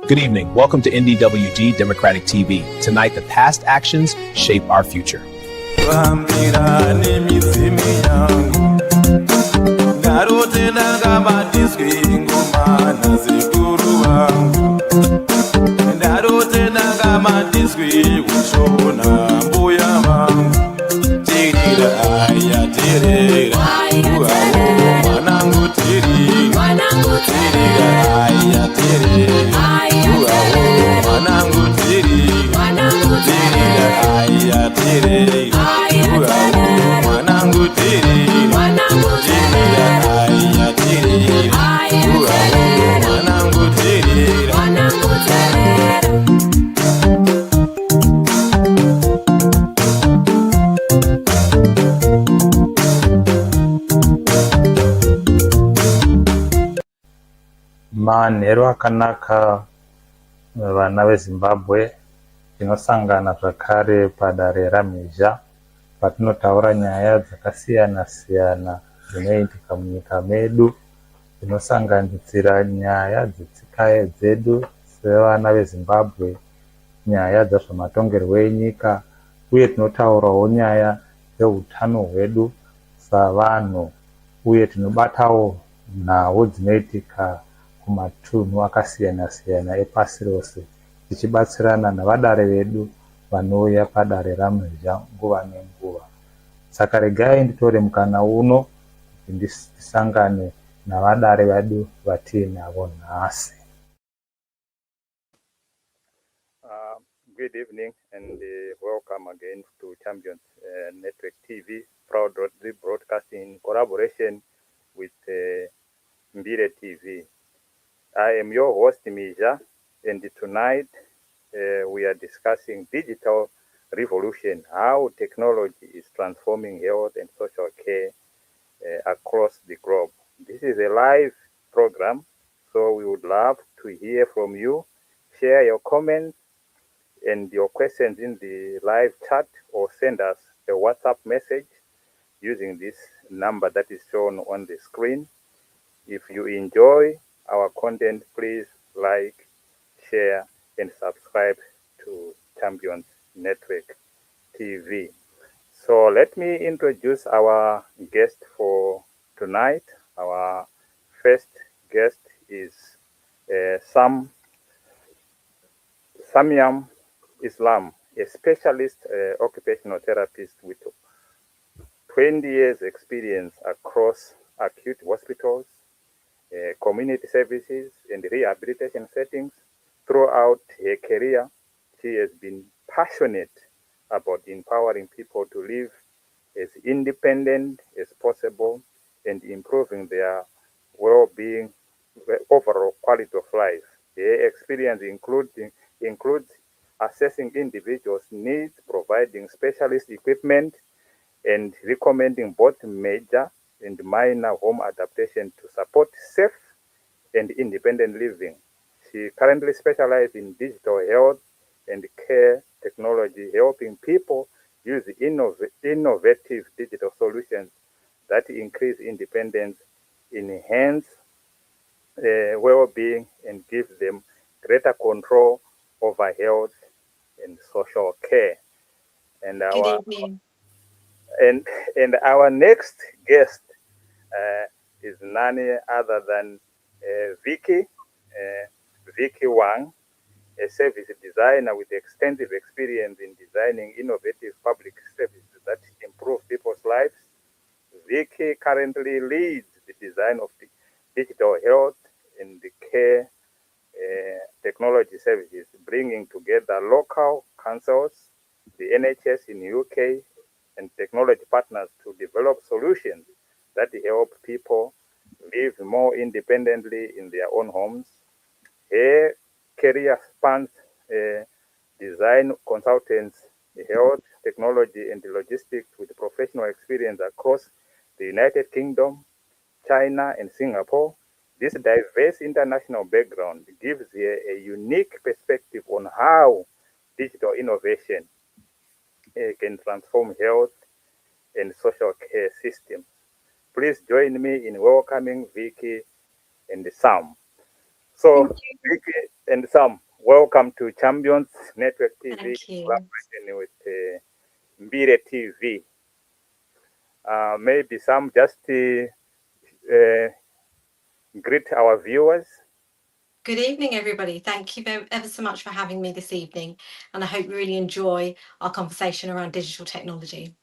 Good evening. Welcome to NDWG Democratic TV. Tonight, the past actions shape our future. Manheru akanaka vana veZimbabwe, tinosangana zvakare padare ramhizha patinotaura nyaya dzakasiyana siyana dzinoitika munyika medu, dzinosanganisira nyaya dzetsika dzedu sevana veZimbabwe, nyaya dzezvematongerwo enyika, uye tinotaurawo nyaya dzeutano hwedu savanhu, uye tinobatawo nhau dzinoitika kumatunhu akasiyana siyana epasi rose, tichibatsirana navadare vedu vanouya padare ramhizha nguva nenguva. Saka regai nditore mukana uno kuti ndisangane navadare vedu vatiinavo nhasi. Good evening and welcome again to Champions Network TV, proudly broadcasting in collaboration with Mbire TV. I am your host, Mija, and tonight we are discussing digital revolution, how technology is transforming health and social care across the globe. This is a live program, so we would love to hear from you. Share your comments and your questions in the live chat, or send us a WhatsApp message using this number that is shown on the screen. If you enjoy our content, please like, share, and subscribe to Champions Network TV. So let me introduce our guest for tonight. Our first guest is Samyam Islam, a specialist occupational therapist with 20 years experience across acute hospitals, community services, and rehabilitation settings. Throughout her career, she has been passionate about empowering people to live as independent as possible and improving their well-being, overall quality of life. Her experience includes assessing individuals' needs, providing specialist equipment, and recommending both major and minor home adaptation to support safe and independent living. She currently specializes in digital health and care technology, helping people use innovative digital solutions that increase independence, enhance well-being, and give them greater control over health and social care. And Good evening. our next guest is none other than Vicky Wang, a service designer with extensive experience in designing innovative public services that improve people's lives. Vicky currently leads the design of the digital health and the care technology services, bringing together local councils, the NHS in UK, and technology partners to develop solutions that help people live more independently in their own homes. Her career spans design consultants, health technology, and logistics, with professional experience across the United Kingdom, China, and Singapore. This diverse international background gives her a unique perspective on how digital innovation can transform health and social care systems. Please join me in welcoming Vicky and Sam. So, Vicky and Sam, welcome to Champions Network TV, Thank you. collaborating with Mbire TV. Maybe Sam, just greet our viewers. Good evening, everybody. Thank you ever so much for having me this evening. And I hope you really enjoy our conversation around digital technology.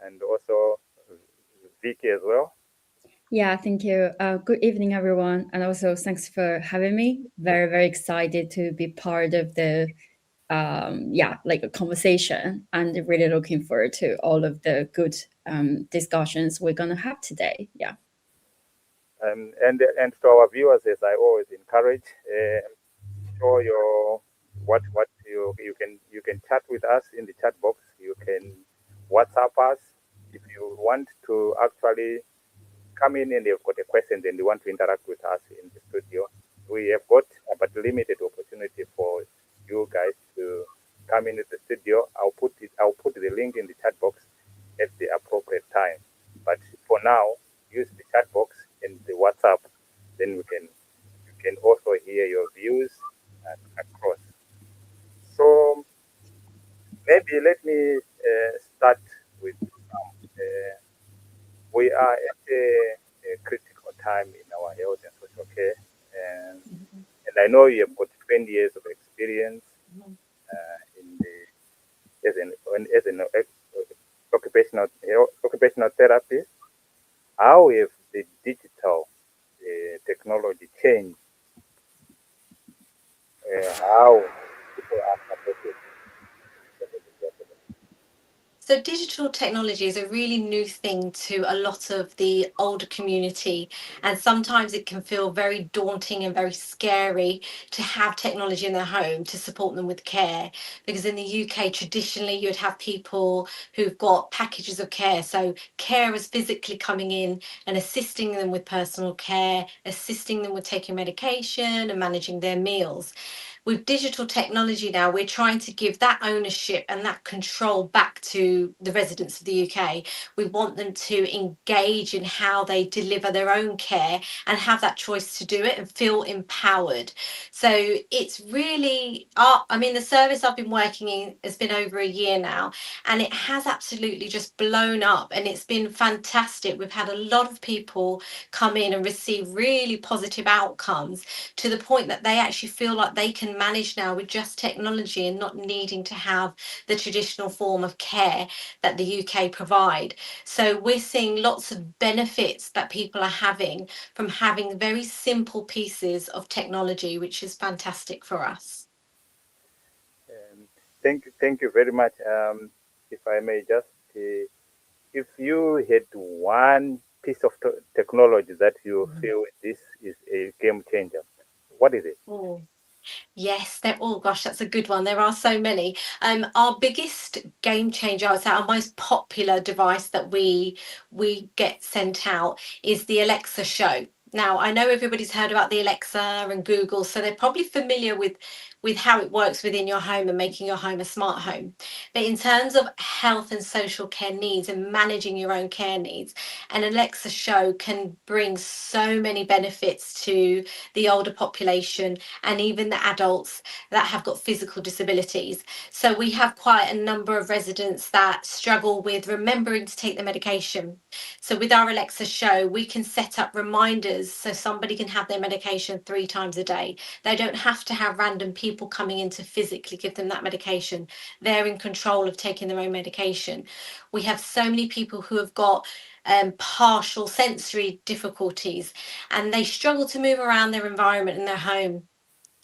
And also Vicky as well. Yeah, thank you. Good evening, everyone. And also thanks for having me. Very, very excited to be part of the, like a conversation, and really looking forward to all of the good discussions we're going to have today. Yeah. And to our viewers, as I always encourage, show your what you can chat with us in the chat box. You can WhatsApp us if you want to actually come in and you've got a question and you want to interact with us in the studio. We have got but limited opportunity for you guys to come into the studio. I'll put the link in the chat box at the appropriate time. But for now, use the chat box and the WhatsApp. Then you can also hear your views across. So maybe let me start with we are at a critical time in our health and social care, and I know you have got 20 years of experience in the as an occupational therapist. How have the digital technology changed how people are supported? So digital technology is a really new thing to a lot of the older community, and sometimes it can feel very daunting and very scary to have technology in their home to support them with care, because in the UK traditionally you'd have people who've got packages of care, so carers physically coming in and assisting them with personal care, assisting them with taking medication and managing their meals. With digital technology now, we're trying to give that ownership and that control back to the residents of the UK. We want them to engage in how they deliver their own care and have that choice to do it and feel empowered. So it's really, the service I've been working in has been over a year now, and it has absolutely just blown up, and it's been fantastic. We've had a lot of people come in and receive really positive outcomes, to the point that they actually feel like they can manage now with just technology and not needing to have the traditional form of care that the UK provide. So we're seeing lots of benefits that people are having from having very simple pieces of technology, which is fantastic for us. Thank you very much. If I may just, if you had one piece of technology that you feel this is a game changer, what is it? Oh. Yes, gosh, that's a good one. There are so many. Our biggest game changer, I would say, our most popular device that we get sent out is the Alexa Show. Now, I know everybody's heard about the Alexa and Google, so they're probably familiar with how it works within your home and making your home a smart home. But in terms of health and social care needs and managing your own care needs, an Alexa Show can bring so many benefits to the older population and even the adults that have got physical disabilities. So we have quite a number of residents that struggle with remembering to take the medication. So with our Alexa Show, we can set up reminders so somebody can have their medication 3 times a day. They don't have to have random people coming in to physically give them that medication. They're in control of taking their own medication. We have so many people who have got partial sensory difficulties, and they struggle to move around their environment in their home.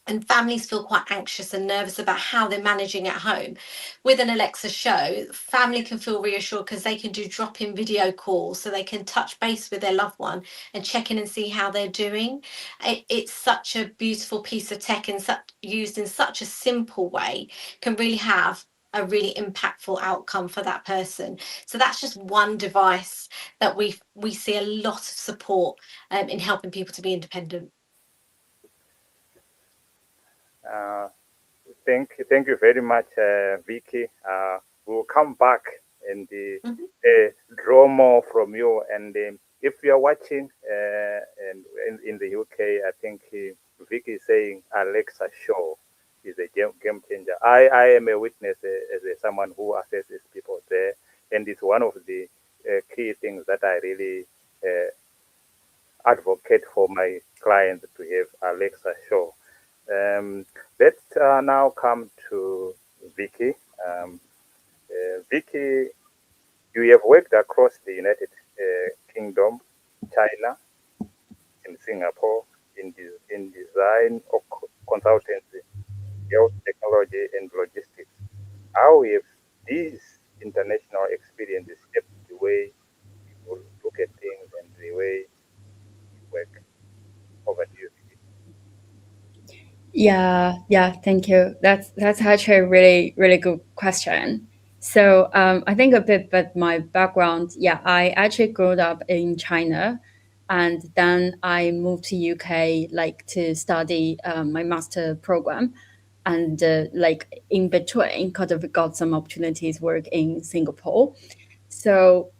And families feel quite anxious and nervous about how they're managing at home. With an Alexa Show, family can feel reassured because they can do drop-in video calls, so they can touch base with their loved one and check in and see how they're doing. It's such a beautiful piece of tech, and used in such a simple way, can really have a really impactful outcome for that person. So that's just one device that we see a lot of support in helping people to be independent. Thank you very much, Vicky. We'll come back and draw more from you. And if you are watching and in the UK, I think Vicky is saying Alexa Show is a game changer. I am a witness as someone who assesses people there, and it's one of the key things that I really advocate for my clients to have Alexa Show. Let's now come to Vicky. Vicky, you have worked across the United Kingdom, China, and Singapore in design or consultancy, health technology, and logistics. How have these international experiences shaped the way you look at things and the way you work? Over to you. Yeah, thank you. That's actually a really good question. So I think a bit about my background. Yeah, I actually grew up in China, and then I moved to UK like to study my master program, and like in between, kind of got some opportunities work in Singapore. So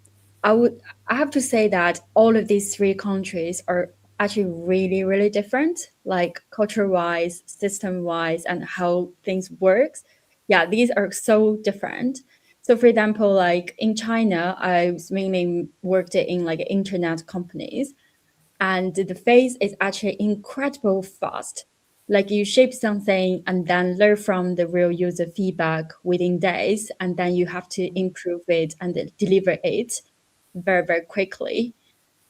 I have to say that all of these three countries are actually really different, like culture wise, system wise, and how things works. Yeah, these are so different. So for example, like in China, I was mainly worked in like internet companies, and the phase is actually incredible fast. Like you shape something and then learn from the real user feedback within days, and then you have to improve it and deliver it very quickly.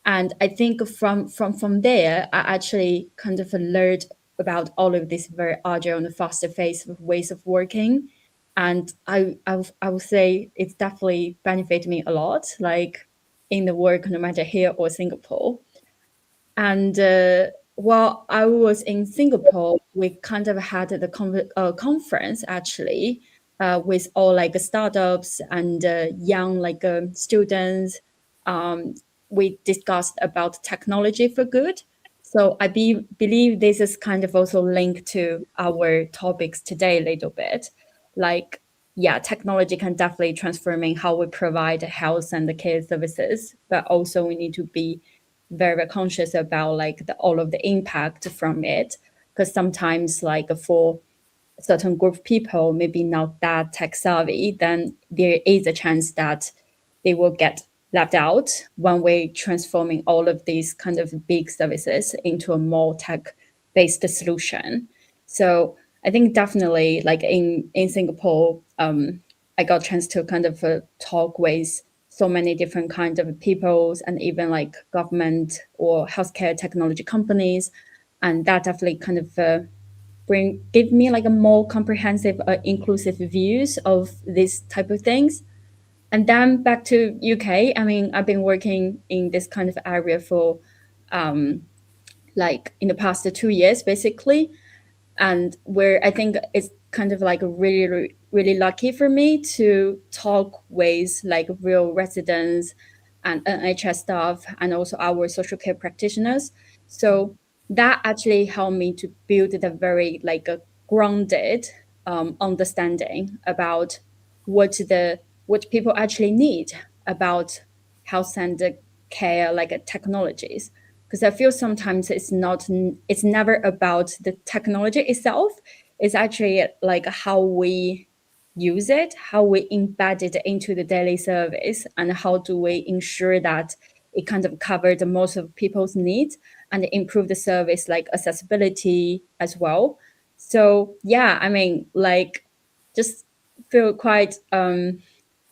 And I think from there, I actually kind of learned about all of this very agile and faster pace of ways of working. And I would say it's definitely benefited me a lot, like in the work, no matter here or Singapore. And while I was in Singapore, we kind of had the conference actually with all like startups and young like students. We discussed about technology for good. So I believe this is kind of also linked to our topics today a little bit. Like, yeah, technology can definitely transforming how we provide health and the care services, but also we need to be very conscious about like all of the impact from it, because sometimes like for certain group of people maybe not that tech savvy, then there is a chance that they will get left out when we're transforming all of these kind of big services into a more tech based solution. So I think definitely like in Singapore, I got a chance to kind of talk with so many different kinds of peoples and even like government or healthcare technology companies, and that definitely kind of give me like a more comprehensive, inclusive views of these type of things. And then back to UK, I mean, I've been working in this kind of area for like in the past 2 years, basically, and where I think it's kind of like really lucky for me to talk with like real residents and NHS staff and also our social care practitioners. So that actually helped me to build the very like a grounded understanding about what people actually need about health and care like technologies, because I feel sometimes it's never about the technology itself. It's actually like how we use it, how we embed it into the daily service, and how do we ensure that it kind of covers the most of people's needs and improve the service like accessibility as well. So yeah, I mean, like just feel quite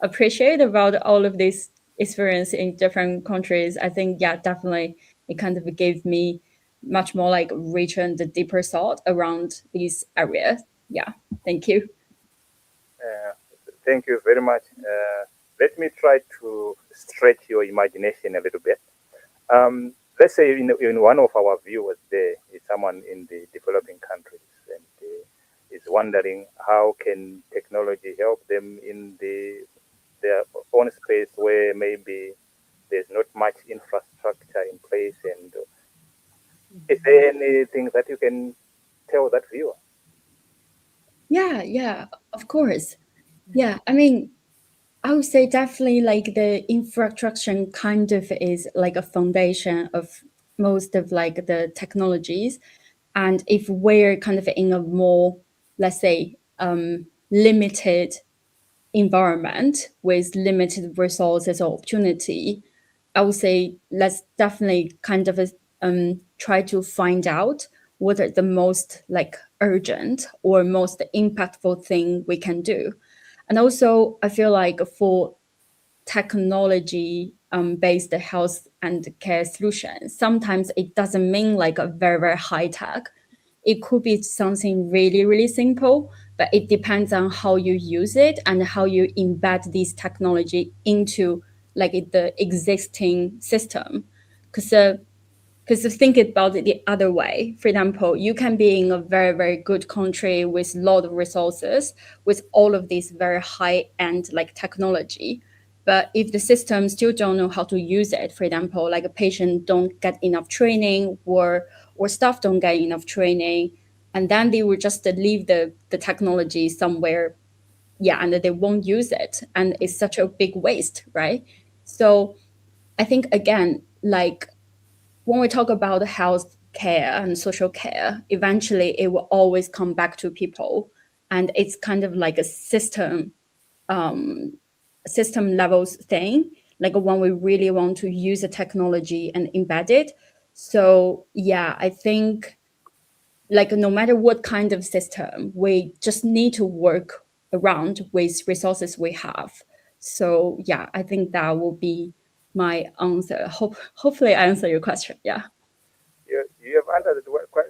appreciate about all of this experience in different countries. I think, yeah, definitely it kind of gave me much more like richer and deeper thought around these areas. Yeah, thank you. Thank you very much. Let me try to stretch your imagination a little bit. Let's say in one of our viewers there is someone in the developing countries and is wondering how can technology help them in their own space where maybe there's not much infrastructure in place. And is there anything that you can tell that viewer? Yeah, of course. Yeah, I mean, I would say definitely like the infrastructure kind of is like a foundation of most of like the technologies. And if we're kind of in a more, let's say, limited environment with limited resources or opportunity, I would say let's definitely kind of try to find out what are the most like urgent or most impactful thing we can do. And also, I feel like for technology based health and care solutions, sometimes it doesn't mean like a very, very high tech. It could be something really, really simple, but it depends on how you use it and how you embed this technology into like the existing system. Because think about it the other way. For example, you can be in a very, very good country with a lot of resources, with all of this very high-end like technology. But if the system still don't know how to use it, for example, like a patient don't get enough training or staff don't get enough training, and then they will just leave the technology somewhere, yeah, and they won't use it. And it's such a big waste, right? So I think again, like when we talk about health care and social care, eventually it will always come back to people. And it's kind of like a system levels thing, like when we really want to use the technology and embed it. So yeah, I think like no matter what kind of system, we just need to work around with resources we have. So yeah, I think that will be my answer. Hopefully I answer your question. Yeah. You have answered it quite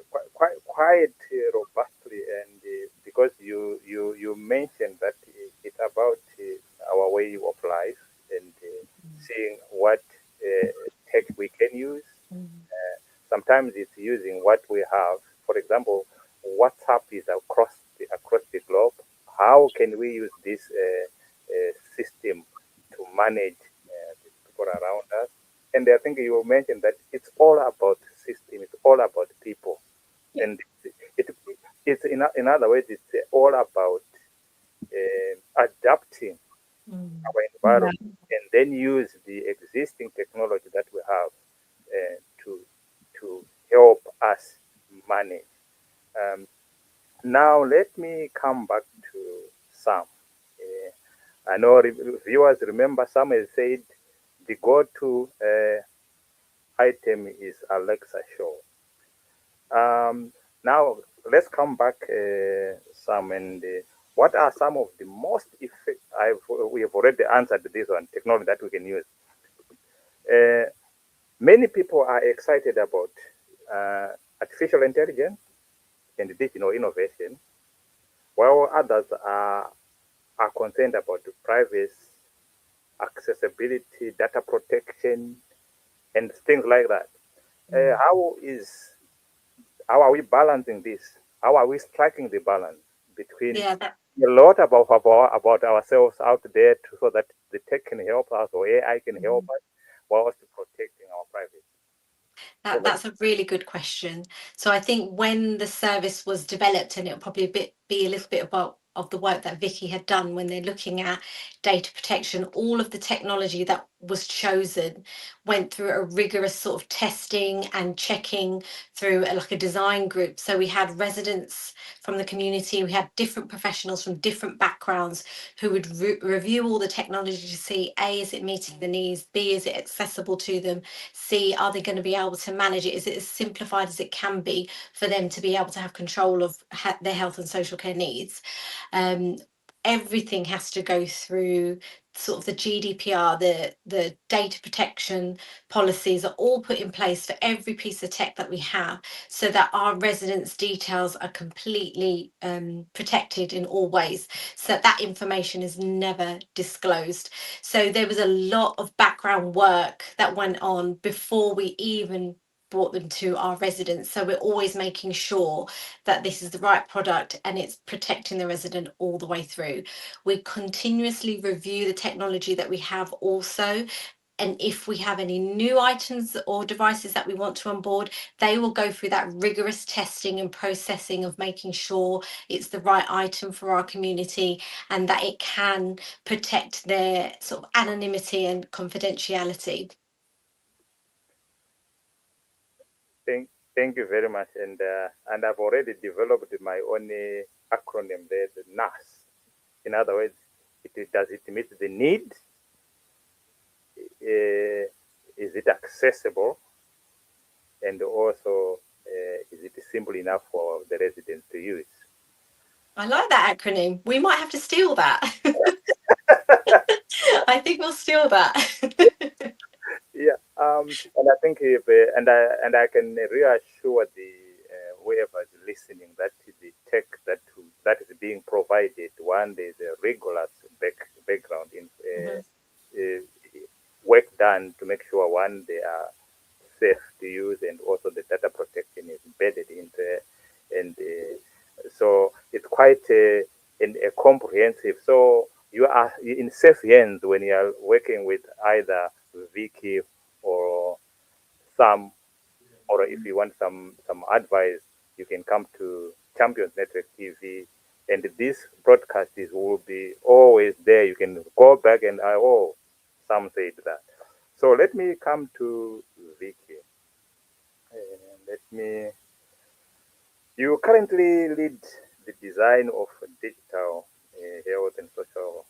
robustly, and because you mentioned that it's about our way of life and seeing what tech we can use. Sometimes it's using what we have. For example, WhatsApp is across the globe. How can we use this system to manage the people around us? And I think you mentioned that it's all about system. It's all about people, and it's in other words, it's all about adapting our environment and then use the existing technology that we have to help us manage. Now, let me come back to Sam. I know viewers remember Sam has said the go-to item is Alexa Show. Now, let's come back, Sam, and what are some of the most we have already answered this one, technology that we can use. Many people are excited about artificial intelligence and digital innovation, while others are concerned about privacy, accessibility, data protection, and things like that. How are we balancing this? How are we striking the balance between a lot about ourselves out there so that the tech can help us or AI can help us, while also protecting our privacy? That's a really good question. So I think when the service was developed, and it'll probably be a little bit about of the work that Vicky had done when they're looking at data protection, all of the technology that was chosen went through a rigorous sort of testing and checking through like a design group. So we had residents from the community, we had different professionals from different backgrounds who would review all the technology to see, A, is it meeting the needs? B, is it accessible to them? C, are they going to be able to manage it? Is it as simplified as it can be for them to be able to have control of their health and social care needs? Everything has to go through sort of the GDPR, the data protection policies are all put in place for every piece of tech that we have, so that our residents' details are completely protected in all ways, so that information is never disclosed. So there was a lot of background work that went on before we even brought them to our residents. So we're always making sure that this is the right product and it's protecting the resident all the way through. We continuously review the technology that we have also. And if we have any new items or devices that we want to onboard, they will go through that rigorous testing and processing of making sure it's the right item for our community and that it can protect their sort of anonymity and confidentiality. Thank you very much. And I've already developed my own acronym there, the NAS. In other words, does it meet the need? Is it accessible? And also, is it simple enough for the residents to use? I like that acronym. We might have to steal that. I think we'll steal that. Yeah, and I think if, and I can reassure the whoever is listening that the tech that is being provided, one, there's a rigorous background in uh, work done to make sure, one, they are safe to use, and also the data protection is embedded into it. And so it's quite a comprehensive. So you are in safe hands when you are working with either Vicky or Sam, or if you want some advice, you can come to Champions Network TV, and this broadcast will be always there. You can go back and Sam said that. So let me come to Vicky. You currently lead the design of digital health and social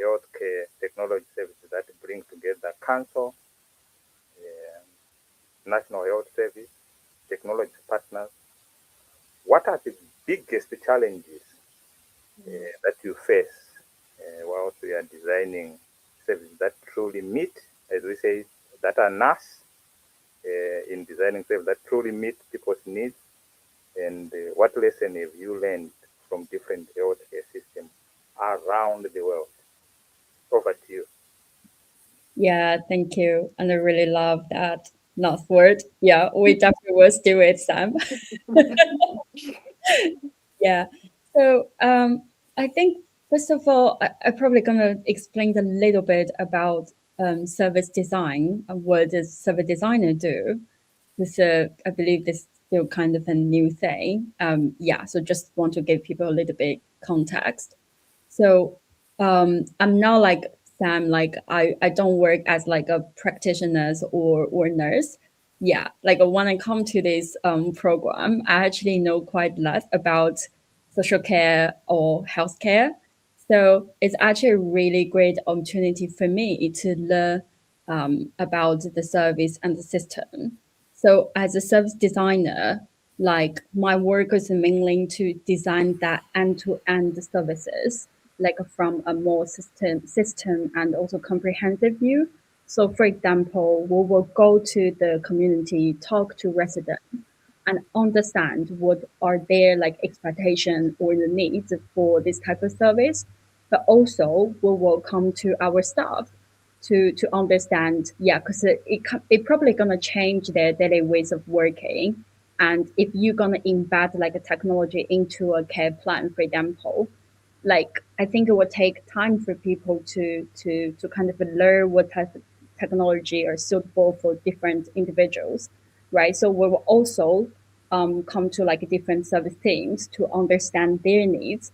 healthcare technology services that bring together council, National Health Service, technology partners. What are the biggest challenges that you face whilst we are designing services that truly meet, as we say, that are NAS, in designing services that truly meet people's needs? And what lesson have you learned from different healthcare systems around the world? Over to you. Yeah, thank you. And I really love that last word. Yeah, we definitely will do it, Sam. Yeah. So I think first of all, I'm probably gonna explain a little bit about service design and what does service designer do. This I believe this is still kind of a new thing. Yeah, so just want to give people a little bit context. So I'm not like Sam, like I don't work as like a practitioner or nurse. Yeah, like when I come to this program, I actually know quite a lot about social care or healthcare. So it's actually a really great opportunity for me to learn about the service and the system. So as a service designer, like my work is mainly to design that end-to-end services, like from a more system and also comprehensive view. So for example, we will go to the community, talk to residents, and understand what are their like expectations or the needs for this type of service. But also we will come to our staff to understand, yeah, because it probably gonna change their daily ways of working. And if you're gonna embed like a technology into a care plan, for example, like I think it will take time for people to kind of learn what type of technology are suitable for different individuals, right? So we will also come to like different service teams to understand their needs,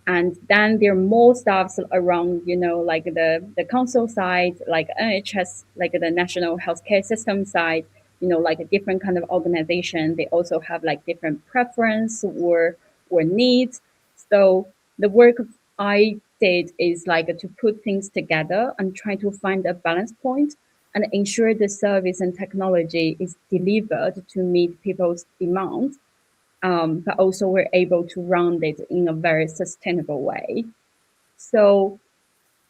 and then there are more stuffs around, you know, like the council side, like NHS, like the national healthcare system side, you know, like a different kind of organization. They also have like different preference or needs. So the work I did is like to put things together and try to find a balance point and ensure the service and technology is delivered to meet people's demands, but also we're able to run it in a very sustainable way. So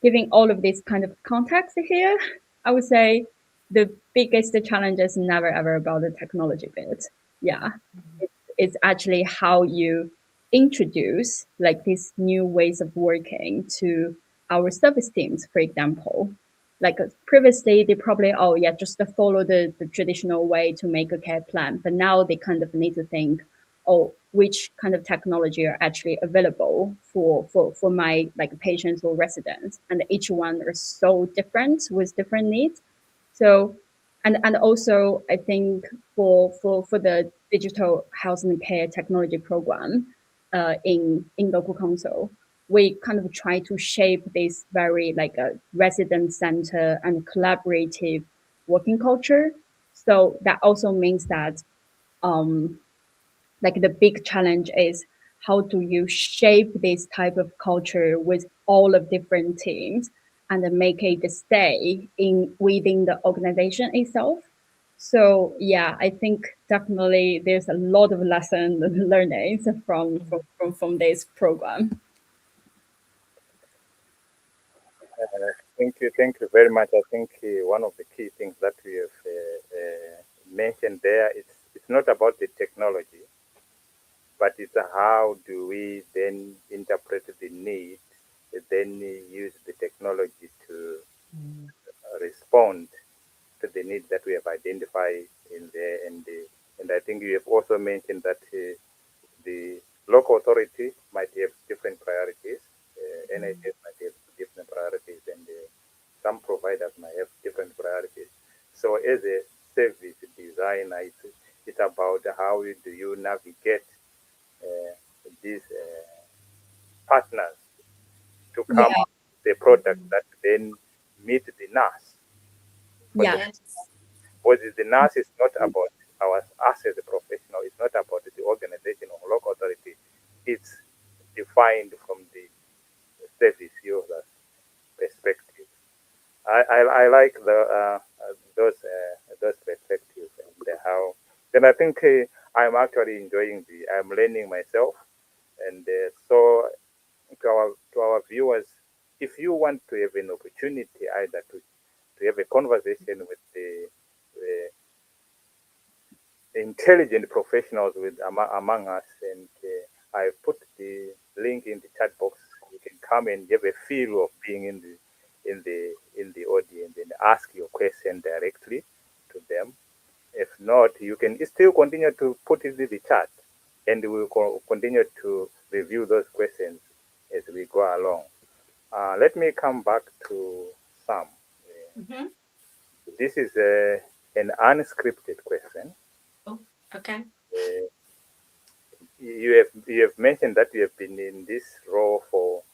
giving all of this kind of context here, I would say the biggest challenge is never ever about the technology bit. Yeah, it's actually how you introduce like these new ways of working to our service teams, for example. Like previously, they probably, oh yeah, just to follow the traditional way to make a care plan. But now they kind of need to think, oh, which kind of technology are actually available for my like patients or residents. And each one are so different with different needs. So and also I think for the digital health and care technology program in local council, we kind of try to shape this very like a resident center and collaborative working culture. So that also means that like the big challenge is how do you shape this type of culture with all of different teams and then make it stay in within the organization itself. So yeah, I think definitely there's a lot of lessons and learnings from this program. Thank you very much. I think one of the key things that we have mentioned there, it's not about the technology, but it's how do we then interpret the need, then use the technology to respond to the needs that we have identified in there. And I think you have also mentioned that the local authority might have different priorities, NHS might have different priorities, and some providers might have different priorities. So as a service designer, it's about how do you navigate these partners to come Yeah. up with a product that then meet the nurse. Yeah. Yes. Because the nurse is not about us as a professional, it's not about the organization or local authority. It's defined from the service user's perspective. I like those perspectives and how. Then I think I'm actually enjoying I'm learning myself, and so to our viewers, if you want to have an opportunity either to have a conversation with the intelligent professionals among us, and I put the link in the chat box. You can come and have a feel of being in the audience and ask your question directly to them. If not, you can still continue to put it in the chat, and we will continue to review those questions as we go along. Let me come back to Sam. Mhm. This is an unscripted question. Oh, okay. You have mentioned that you have been in this role for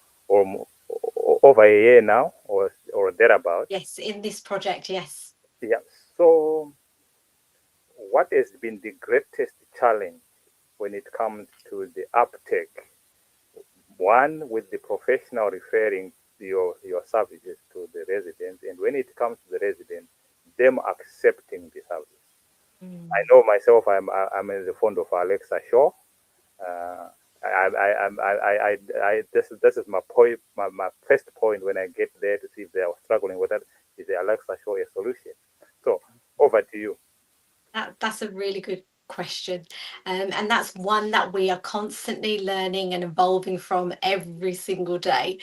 over a year now, or thereabout. Yes, in this project, yes. Yeah. So, what has been the greatest challenge when it comes to the uptake? One, with the professional referring your services to the residents, and when it comes to the residents, them accepting the service. I know myself. I'm in the fond of Alexa Shaw. This is my point. My first point when I get there to see if they are struggling with that is the Alexa Show a solution. So over to you. That's a really good question. And that's one that we are constantly learning and evolving from every single day.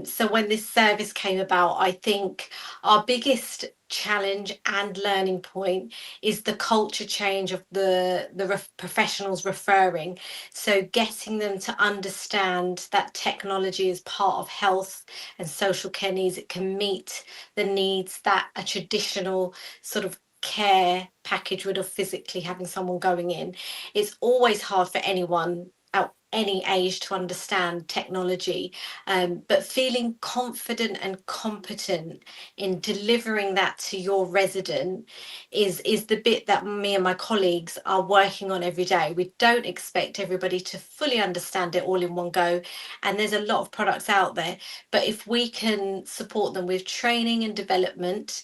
So when this service came about, I think our biggest challenge and learning point is the culture change of the professionals referring. So getting them to understand that technology is part of health and social care needs. It can meet the needs that a traditional sort of care package would have physically having someone going in. It's always hard for anyone at any age to understand technology, but feeling confident and competent in delivering that to your resident is the bit that me and my colleagues are working on every day. We don't expect everybody to fully understand it all in one go, and there's a lot of products out there, but if we can support them with training and development,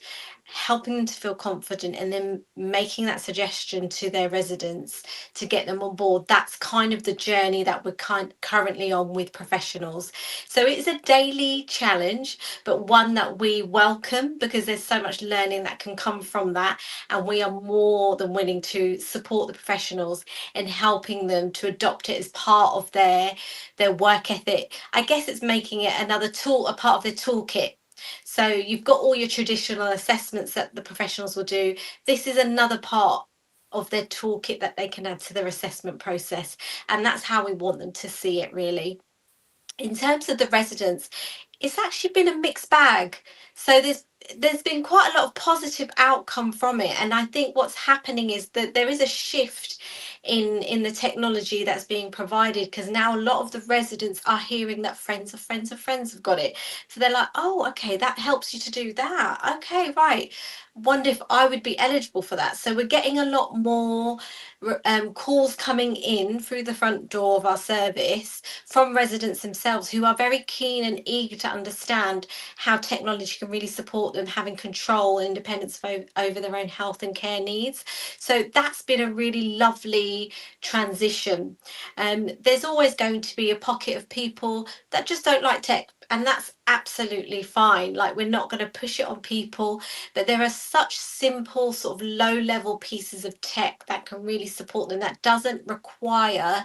helping them to feel confident, and then making that suggestion to their residents to get them on board, that's kind of the journey that we're currently on with professionals. So it's a daily challenge, but one that we welcome because there's so much learning that can come from that, and we are more than willing to support the professionals in helping them to adopt it as part of their work ethic. I guess it's making it another tool, a part of their toolkit. So you've got all your traditional assessments that the professionals will do. This is another part of their toolkit that they can add to their assessment process. And that's how we want them to see it, really. In terms of the residents, it's actually been a mixed bag. So there's been quite a lot of positive outcome from it, and I think what's happening is that there is a shift in the technology that's being provided, because now a lot of the residents are hearing that friends of friends of friends have got it, so they're like, oh, okay, that helps you to do that, okay, right, wonder if I would be eligible for that. So we're getting a lot more calls coming in through the front door of our service from residents themselves who are very keen and eager to understand how technology can really support them having control and independence over their own health and care needs. So that's been a really lovely transition. There's always going to be a pocket of people that just don't like tech, and that's absolutely fine. Like, we're not going to push it on people, but there are such simple sort of low level pieces of tech that can really support them, that doesn't require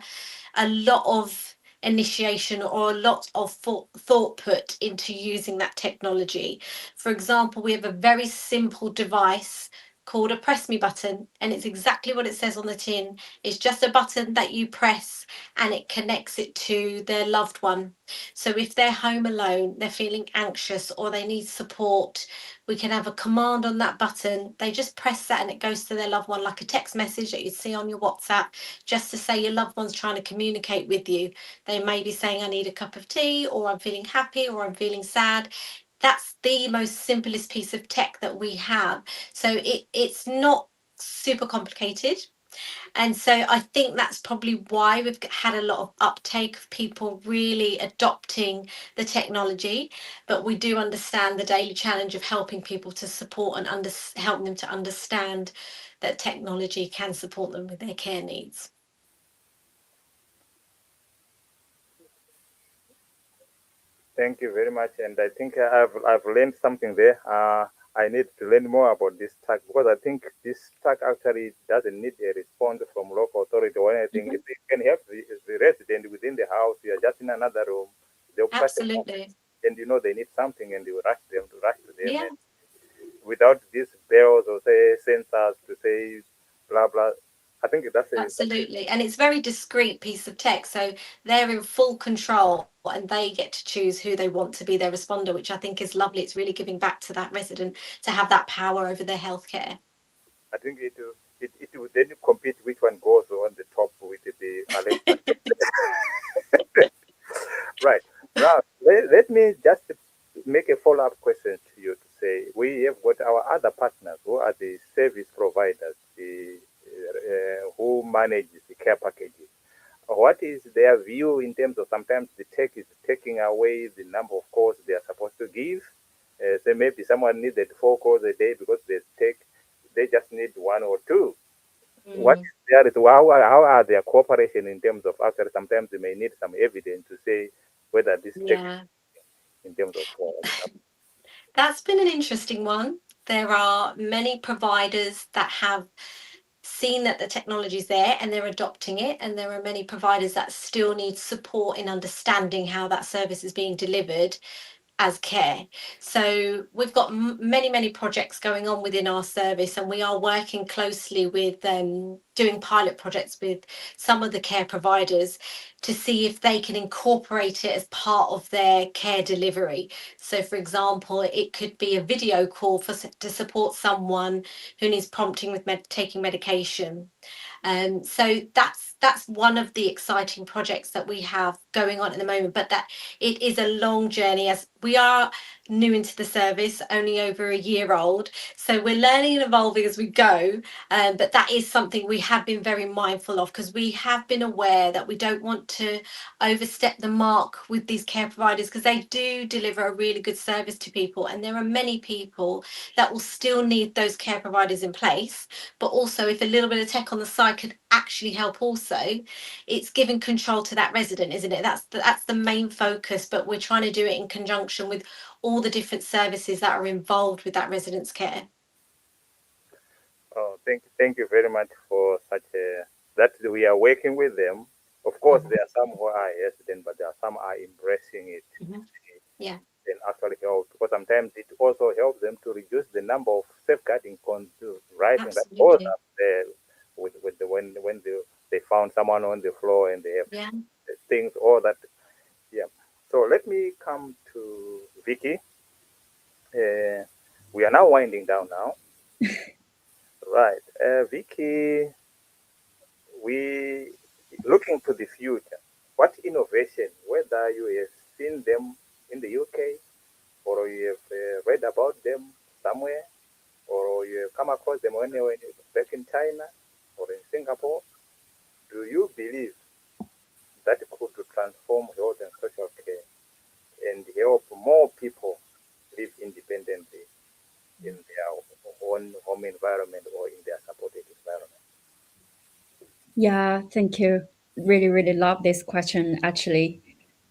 a lot of initiation or a lot of thought put into using that technology. For example, we have a very simple device called a press me button, and it's exactly what it says on the tin. It's just a button that you press and it connects it to their loved one. So if they're home alone, they're feeling anxious or they need support, we can have a command on that button. They just press that and it goes to their loved one, like a text message that you'd see on your WhatsApp, just to say your loved one's trying to communicate with you. They may be saying, I need a cup of tea, or I'm feeling happy, or I'm feeling sad. That's the most simplest piece of tech that we have. So it's not super complicated. And so I think that's probably why we've had a lot of uptake of people really adopting the technology. But we do understand the daily challenge of helping people to support and helping them to understand that technology can support them with their care needs. Thank you very much. And I think I've learned something there. I need to learn more about this tag, because I think this tag actually doesn't need a response from local authority or anything. Mhm. If it can help the resident within the house, you are just in another room, they'll press the button, Absolutely. and you know they need something, and you rush them to them. Yeah. And without these bells or say sensors to say blah blah, I think that's Absolutely. And it's a very discreet piece of tech. So they're in full control and they get to choose who they want to be their responder, which I think is lovely. It's really giving back to that resident to have that power over their healthcare. I think it will then compete which one goes on the top with the Alexa. Right. Now, let me just make a follow-up question to you to say we have got our other partners who are the service providers, who manage the care packages. What is their view in terms of sometimes the tech is taking away the number of calls they are supposed to give? So maybe someone needed 4 calls a day because they just need 1 or 2. What is there? How are their cooperation in terms of actually sometimes they may need some evidence to say whether this tech Yeah. in terms of That's been an interesting one. There are many providers that have seen that the technology is there and they're adopting it, and there are many providers that still need support in understanding how that service is being delivered as care. So we've got many projects going on within our service, and we are working closely with doing pilot projects with some of the care providers to see if they can incorporate it as part of their care delivery. So for example, it could be a video call to support someone who needs prompting with taking medication. So that's one of the exciting projects that we have going on at the moment, but that it is a long journey, as we are new into the service, only over a year old. So we're learning and evolving as we go. But that is something we have been very mindful of, because we have been aware that we don't want to overstep the mark with these care providers, because they do deliver a really good service to people. And there are many people that will still need those care providers in place. But also, if a little bit of tech on the side could actually help also, it's giving control to that resident, isn't it? That's the main focus, but we're trying to do it in conjunction with all the different services that are involved with that resident's care. Oh, thank you very much for such a that we are working with them. Of course, there are some who are hesitant, but there are some are embracing it. Yeah. And actually help, because sometimes it also helps them to reduce the number of safeguarding writing that goes Absolutely. up there with the when they found someone on the floor and they have Yeah. things, all that. Yeah. So let me come to Vicky. We are now winding down now. Right. Vicky, we looking to the future. What innovation, whether you have seen them in the UK or you have read about them somewhere, or Yeah, thank you. Really, really love this question, actually.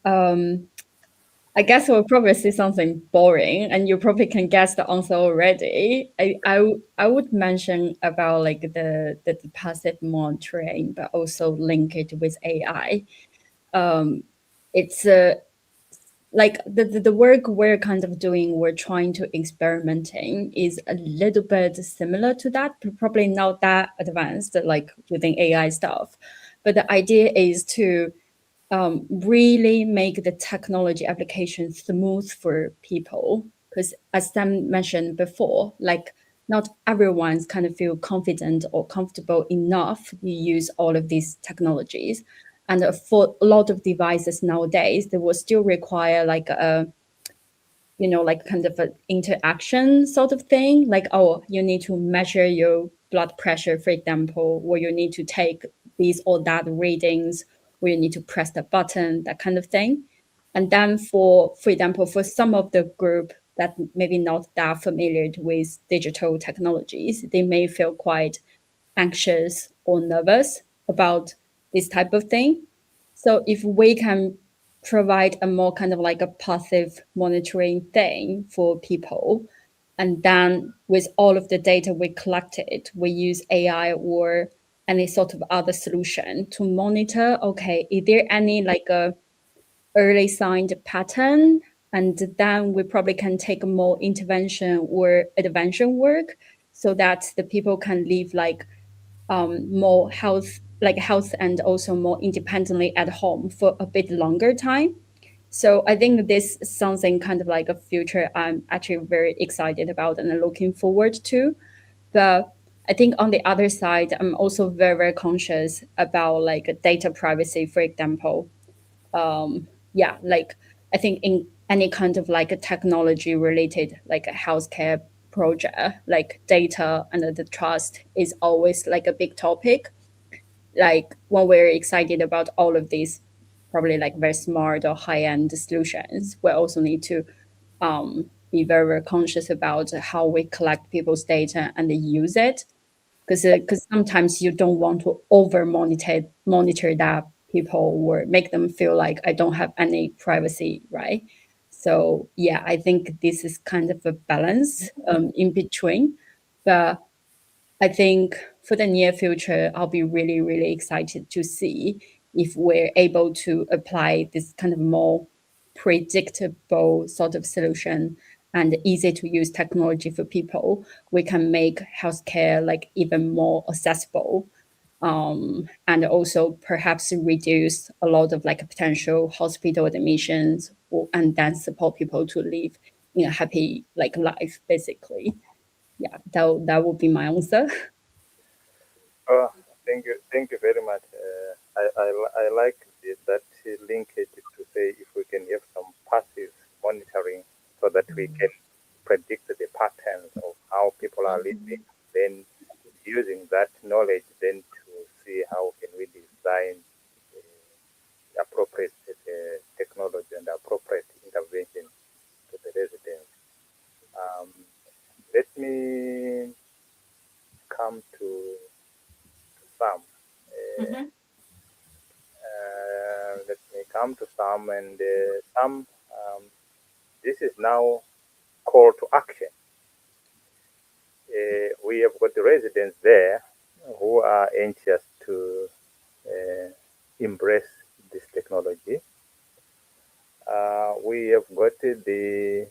I guess I will probably say something boring, and you probably can guess the answer already. I would mention about like the passive monitoring, but also link it with AI. It's like the work we're kind of doing, we're trying to experimenting is a little bit similar to that, but probably not that advanced like within AI stuff. But the idea is to really make the technology application smooth for people. Because as Sam mentioned before, like not everyone's kind of feel confident or comfortable enough to use all of these technologies. And for a lot of devices nowadays, they will still require like a, you know, like kind of an interaction sort of thing. Like, oh, you need to measure your blood pressure, for example, or you need to take these or that readings, or you need to press the button, that kind of thing. And then for example, for some of the group that maybe not that familiar with digital technologies, they may feel quite anxious or nervous about this type of thing. So if we can provide a more kind of like a passive monitoring thing for people, and then with all of the data we collected, we use AI or any sort of other solution to monitor, okay, is there any like a early signed pattern? And then we probably can take more intervention or intervention work so that the people can live like more health and also more independently at home for a bit longer time. So I think this is something kind of like a future I'm actually very excited about and looking forward to. But I think on the other side, I'm also very, very conscious about like data privacy, for example. Yeah, like I think in any kind of like a technology related like a healthcare project, like data and the trust is always like a big topic. Like when we're excited about all of these probably like very smart or high-end solutions, we also need to be very, very conscious about how we collect people's data and use it. Because sometimes you don't want to over monitor that people or make them feel like I don't have any privacy, right? So yeah, I think this is kind of a balance in between. But I think for the near future, I'll be really, really excited to see if we're able to apply this kind of more predictable sort of solution and easy to use technology for people. We can make healthcare like even more accessible, and also perhaps reduce a lot of like potential hospital admissions, and then support people to live in a happy like life, basically. Yeah, that would be my answer. Oh, thank you very much. I like that linkage to say if we can have some passive monitoring so that we can predict the patterns of how people are living, then using that knowledge then to see how can we design appropriate technology and appropriate intervention to the residents. Let me come to Sam. Let me come to Sam, and Sam, this is now call to action. We have got the residents there who are anxious to embrace this technology. We have got the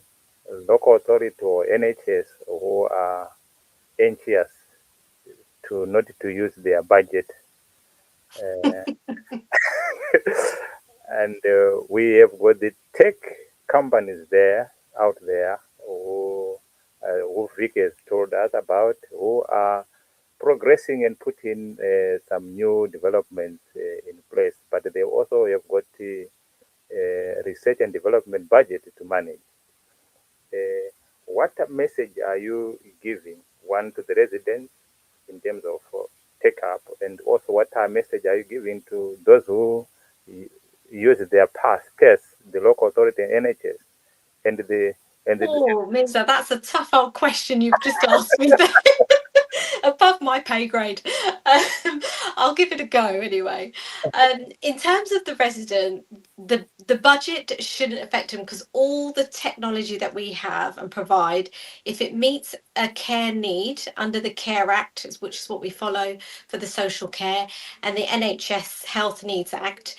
local authority or NHS who are anxious to not to use their budget. And we have got the tech companies out there who Vicky has told us about, who are progressing and putting some new developments in place, but they also have got the research and development budget to manage. What message are you giving, one, to the residents in terms of take up, and also what message are you giving to those who use their space, the local authority and NHS, and the Oh, Mirza, that's a tough old question you've just asked me there. above my pay grade. I'll give it a go anyway. In terms of the resident, the budget shouldn't affect them because all the technology that we have and provide, if it meets a care need under the Care Act, which is what we follow for the social care, and the NHS Health Needs Act,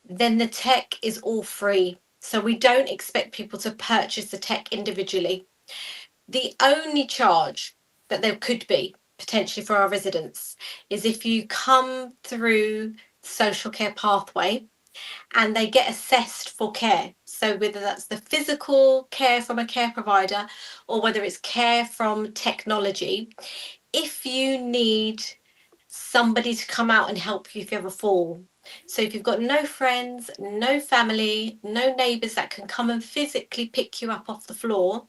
then the tech is all free. So we don't expect people to purchase the tech individually. The only charge that there could be potentially for our residents is if you come through social care pathway and they get assessed for care. So whether that's the physical care from a care provider or whether it's care from technology, if you need somebody to come out and help you if you have a fall. So if you've got no friends, no family, no neighbours that can come and physically pick you up off the floor,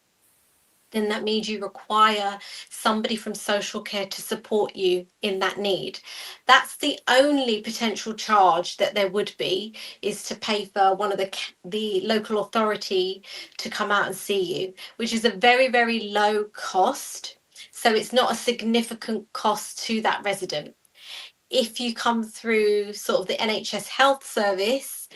then that means you require somebody from social care to support you in that need. That's the only potential charge that there would be, is to pay for one of the local authority to come out and see you, which is a very, very low cost. So it's not a significant cost to that resident. If you come through sort of the NHS Health Service,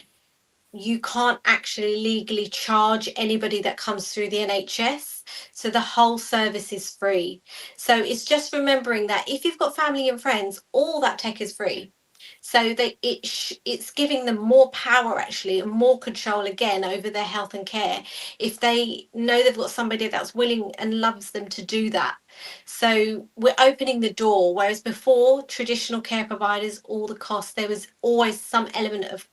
you can't actually legally charge anybody that comes through the NHS. So the whole service is free. So it's just remembering that if you've got family and friends, all that tech is free. So it's giving them more power actually and more control again over their health and care if they know they've got somebody that's willing and loves them to do that. So we're opening the door, whereas before traditional care providers, all the costs, there was always some element of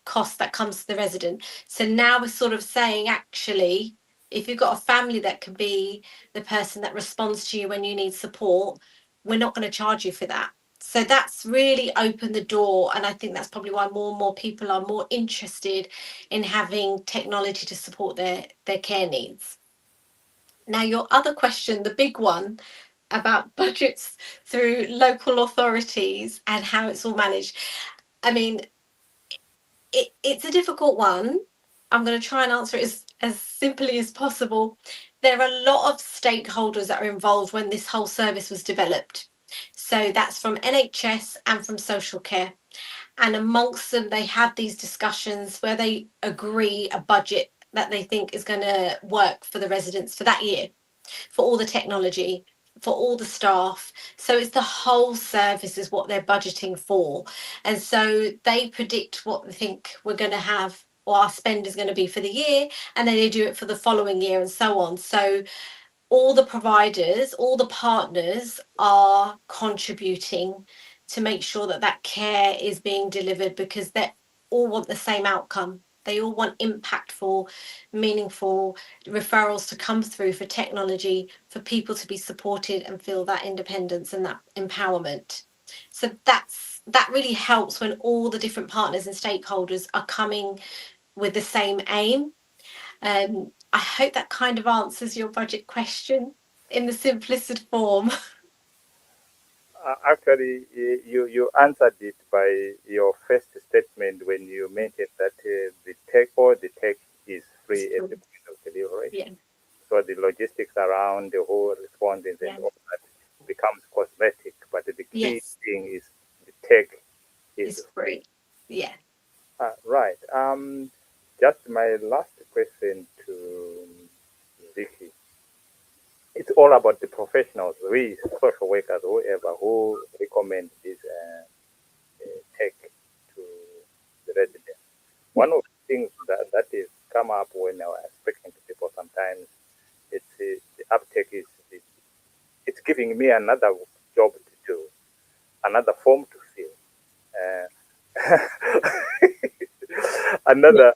cost that comes to the resident. So now we're sort of saying, actually, if you've got a family that can be the person that responds to you when you need support, we're not going to charge you for that. So that's really opened the door, and I think that's probably why more and more people are more interested in having technology to support their care needs. Now, your other question, the big one about budgets through local authorities and how it's all managed. I mean, it's a difficult one. I'm going to try and answer it as simply as possible. There are a lot of stakeholders that are involved when this whole service was developed. So that's from NHS and from social care. And amongst them, they have these discussions where they agree a budget that they think is going to work for the residents for that year, for all the technology, for all the staff. So it's the whole service is what they're budgeting for. And so they predict what they think we're going to have, or our spend is going to be for the year, and then they do it for the following year and so on. So all the providers, all the partners are contributing to make sure that that care is being delivered, because they all want the same outcome. They all want impactful, meaningful referrals to come through for technology, for people to be supported and feel that independence and that empowerment. So that really helps when all the different partners and stakeholders are coming with the same aim. I hope that kind of answers your budget question in the simplest form. Actually, you answered it by your first statement when you mentioned that the tech is free at the point of delivery. Yeah. So the logistics around the whole responding and all that becomes cosmetic, but the key thing is the tech is free. Yeah. Right. Just my last question to Vicky. It's all about the professionals, we social workers, whoever, who recommend this tech to the residents. One of the things that is come up when I was speaking to people sometimes, it's the uptake is it's giving me another job to do, another form to fill, another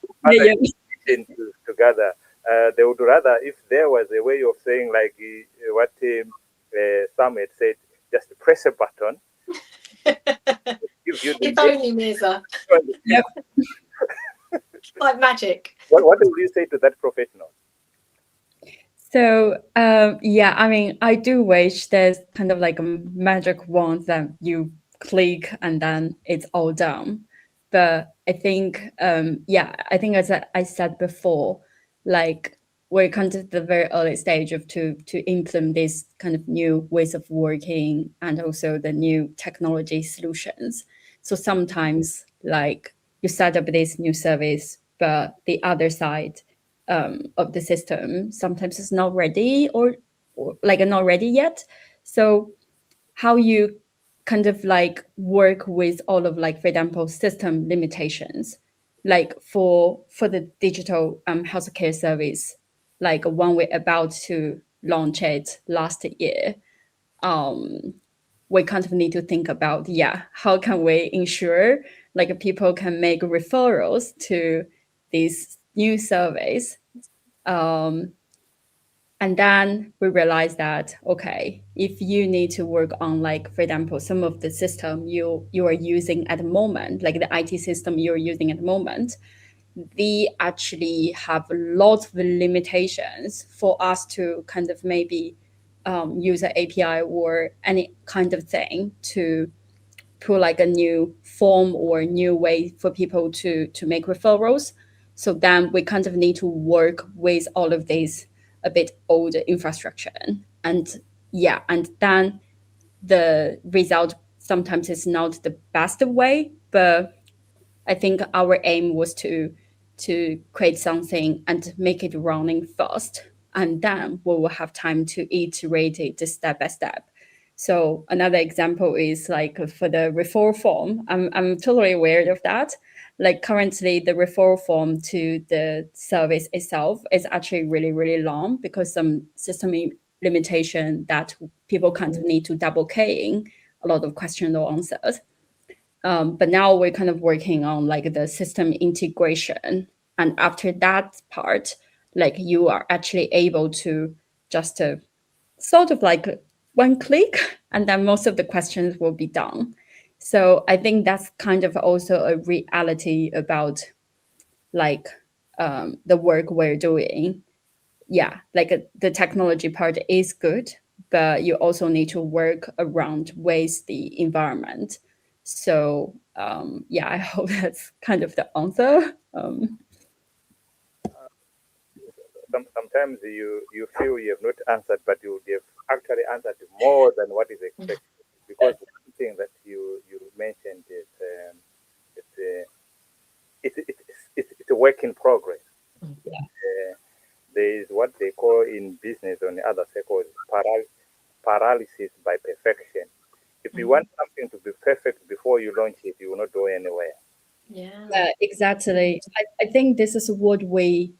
to gather. They would rather, if there was a way of saying like what Sam had said, just press a button. If only, Mirza. Yep. Like magic. What would you say to that professional? So yeah, I mean, I do wish there's kind of like a magic wand that you click and then it's all done. But I think, yeah, I think as I said before, like we're kind of the very early stage of to implement these kind of new ways of working and also the new technology solutions. So sometimes like you set up this new service, but the other side of the system sometimes is not ready or like not ready yet. So how you kind of like work with all of like, for example, system limitations, like for the digital healthcare service, like when we're about to launch it last year, we kind of need to think about, how can we ensure like people can make referrals to this new service. And then we realized that, okay, if you need to work on like, for example, some of the system you are using at the moment, like the IT system you're using at the moment, they actually have lots of limitations for us to kind of maybe use an API or any kind of thing to put like a new form or a new way for people to make referrals. So then we kind of need to work with all of these a bit older infrastructure. And then the result sometimes is not the best way, but I think our aim was to create something and make it running first, and then we will have time to iterate it step by step. So another example is like for the referral form. I'm totally aware of that. Like currently the referral form to the service itself is actually really, really long because some system limitation that people kind of need to double keying a lot of questions or answers. But now we're kind of working on like the system integration. And after that part, like you are actually able to just sort of like one click, and then most of the questions will be done. So I think that's kind of also a reality about like the work we're doing. Yeah, like the technology part is good, but you also need to work around with the environment. So I hope that's kind of the answer. Sometimes you feel you have not answered, but you have actually answered more than what is expected. Because one thing that you mentioned is it's a work in progress. There is what they call in business on the other circles paralysis by perfection. If you want something to be perfect before you launch it, you will not go anywhere. Yeah, exactly. I think this is what we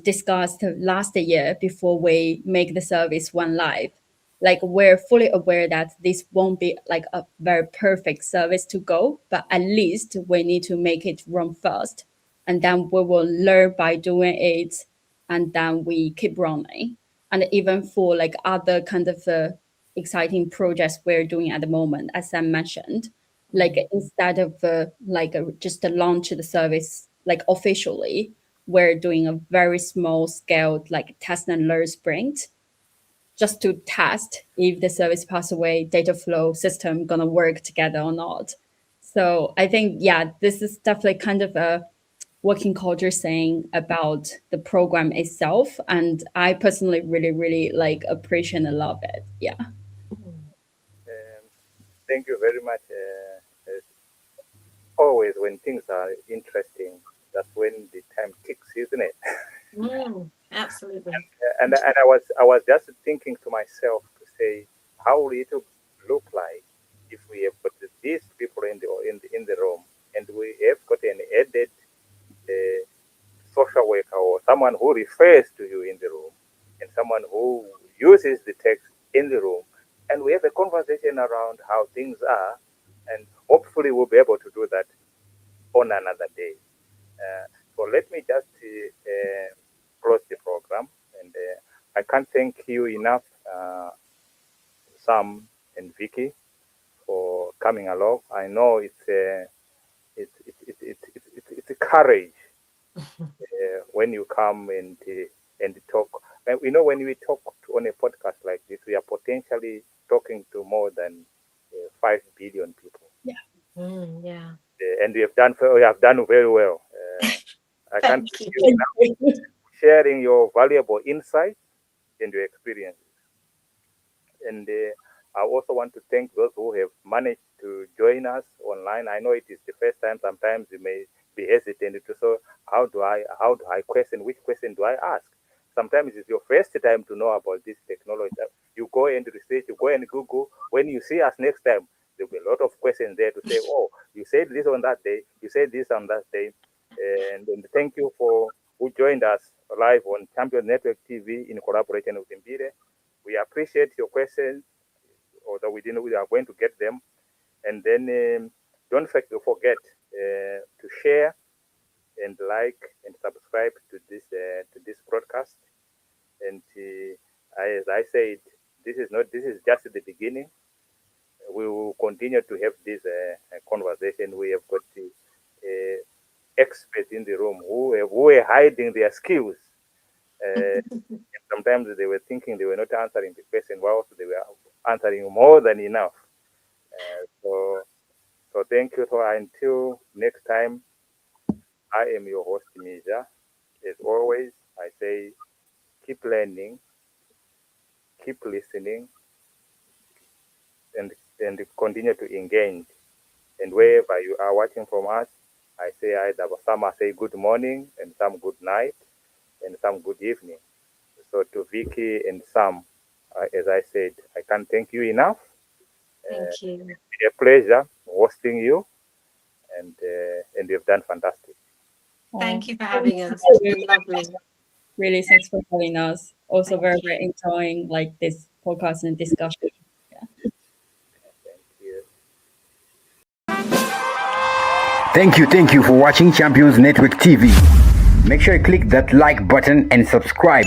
discussed last year before we make the service went live. Like we're fully aware that this won't be like a very perfect service to go, but at least we need to make it run first, and then we will learn by doing it, and then we keep running. And even for like other kind of exciting projects we're doing at the moment, as I mentioned, like instead of just launch the service like officially, we're doing a very small scaled like test and learn sprint just to test if the service pass away data flow system gonna work together or not. So I think this is definitely kind of a working culture saying about the program itself, and I personally really like appreciate and love it. Thank you very much. Always when things are interesting, that's when the time ticks, isn't it? Absolutely. And I was just thinking to myself to say, how will it look like if we have got these people in the room, and we have got an added social worker or someone who refers to you in the room, and someone who uses the text in the room, and we have a conversation around how things are, and hopefully we'll be able to do that on another day. So let me just close the program, and I can't thank you enough, Sam and Vicky, for coming along. I know it's a courage when you come and talk. And we know when we talk on a podcast like this, we are potentially talking to more than 5 billion people. Yeah. And we have done very well. I can't Thank thank you. you enough. sharing your valuable insights and your experiences. And I also want to thank those who have managed to join us online. I know it is the first time. Sometimes you may be hesitant to say, how do I question? Which question do I ask? Sometimes it's your first time to know about this technology. You go and research, you go and Google. When you see us next time, there'll be a lot of questions there to say, oh, you said this on that day, you said this on that day. And thank you for who joined us live on Champions Network TV in collaboration with Mbire. We appreciate your questions, although we are going to get them. And then don't forget to share and like and subscribe to this broadcast. And as I said, this is just the beginning. We will continue to have this conversation. We have got experts in the room who are hiding their skills. Sometimes they were thinking they were not answering the question, while they were answering more than enough. So thank you. So until next time, I am your host, Mija. As always, I say keep learning, keep listening, and continue to engage. And wherever you are watching from us, I say either some say good morning and some good night and some good evening. So to Vicky and Sam, as I said, I can't thank you enough. Thank you. It's been a pleasure hosting you, and you've done fantastic. Thank you for having us. It's been lovely. Really, thanks for having us. Also, very enjoying like this podcast and discussion. Thank you. Thank you for watching Champions Network TV. Make sure you click that like button and subscribe.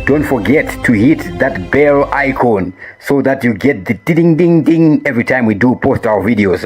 Don't forget to hit that bell icon so that you get the ding ding ding every time we do post our videos.